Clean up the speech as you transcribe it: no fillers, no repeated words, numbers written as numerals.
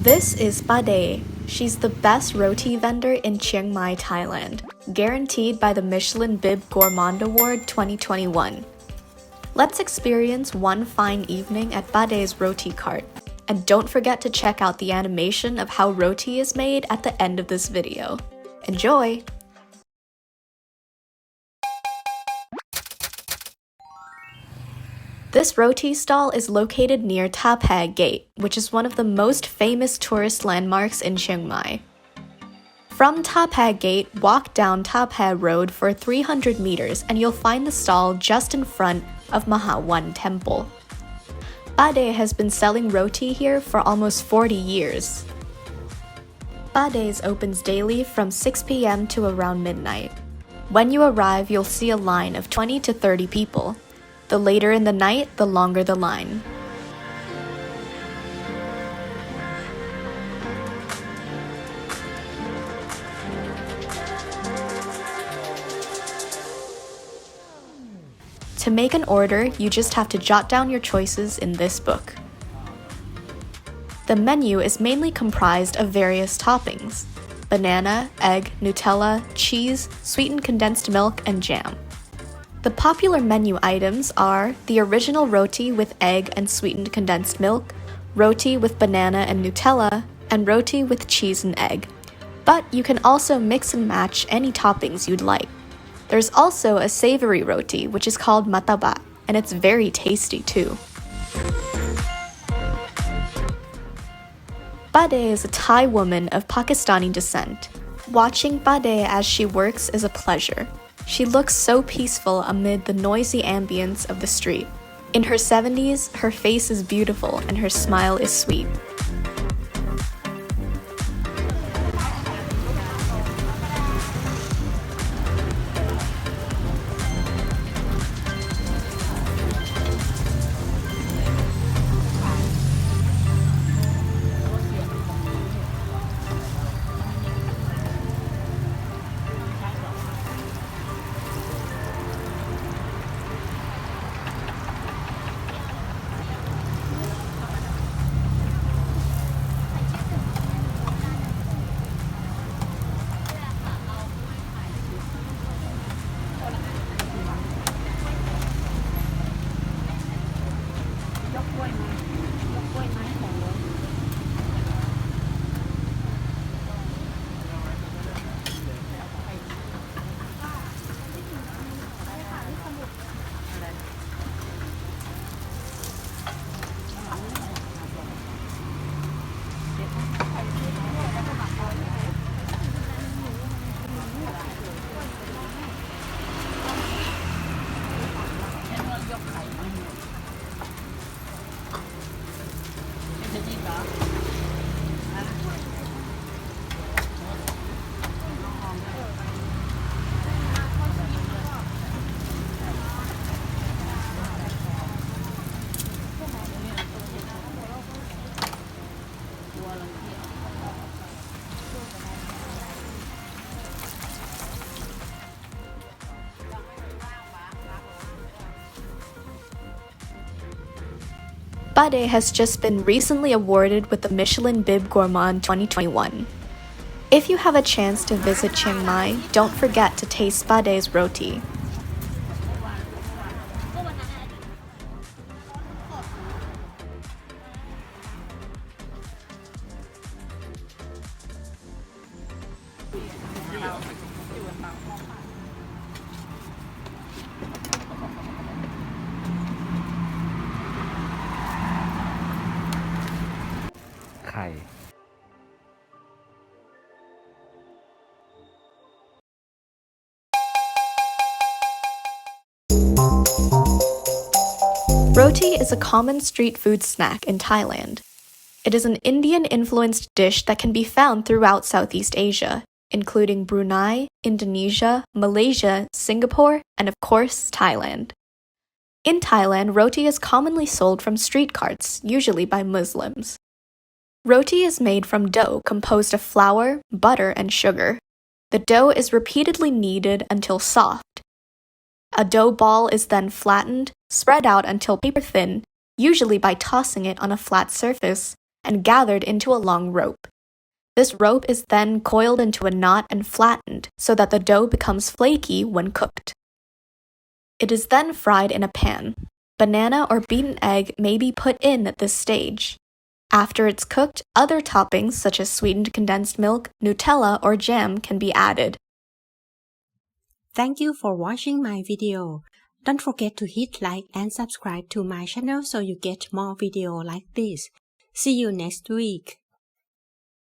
This is Paday. She's the best roti vendor in Chiangmai, Thailand, guaranteed by the Michelin Bib Gourmand Award 2021. Let's experience one fine evening at Paday's roti cart. And don't forget to check out the animation of how roti is made at the end of this video. Enjoy! This roti stall is located near Thapae Gate, which is one of the most famous tourist landmarks in Chiang Mai. From Thapae Gate, walk down Thapae Road for 300 meters and you'll find the stall just in front of Mueang Temple. Paday has been selling roti here for almost 40 years. Paday's opens daily from 6 p.m. to around midnight. When you arrive, you'll see a line of 20 to 30 people. The later in the night, the longer the line. To make an order, you just have to jot down your choices in this book. The menu is mainly comprised of various toppings: banana, egg, Nutella, cheese, sweetened condensed milk, and jam. The popular menu items are the original roti with egg and sweetened condensed milk, roti with banana and Nutella, and roti with cheese and egg. But you can also mix and match any toppings you'd like. There's also a savory roti, which is called Mataba, and it's very tasty too. Paday is a Thai woman of Pakistani descent. Watching Paday as she works is a pleasure. She looks so peaceful amid the noisy ambience of the street. In her 70s, her face is beautiful and her smile is sweet. Paday has just been recently awarded with the Michelin Bib Gourmand 2021. If you have a chance to visit Chiang Mai, don't forget to taste Paday's roti. Roti is a common street food snack in Thailand. It is an Indian-influenced dish that can be found throughout Southeast Asia, including Brunei, Indonesia, Malaysia, Singapore, and of course, Thailand. In Thailand, roti is commonly sold from street carts, usually by Muslims. Roti is made from dough composed of flour, butter, and sugar. The dough is repeatedly kneaded until soft. A dough ball is then flattened, spread out until paper thin, usually by tossing it on a flat surface, and gathered into a long rope. This rope is then coiled into a knot and flattened so that the dough becomes flaky when cooked. It is then fried in a pan. Banana or beaten egg may be put in at this stage. After it's cooked, other toppings such as sweetened condensed milk, Nutella, or jam can be added. Thank you for watching my video. Don't forget to hit like and subscribe to my channel so you get more video like this. See you next week.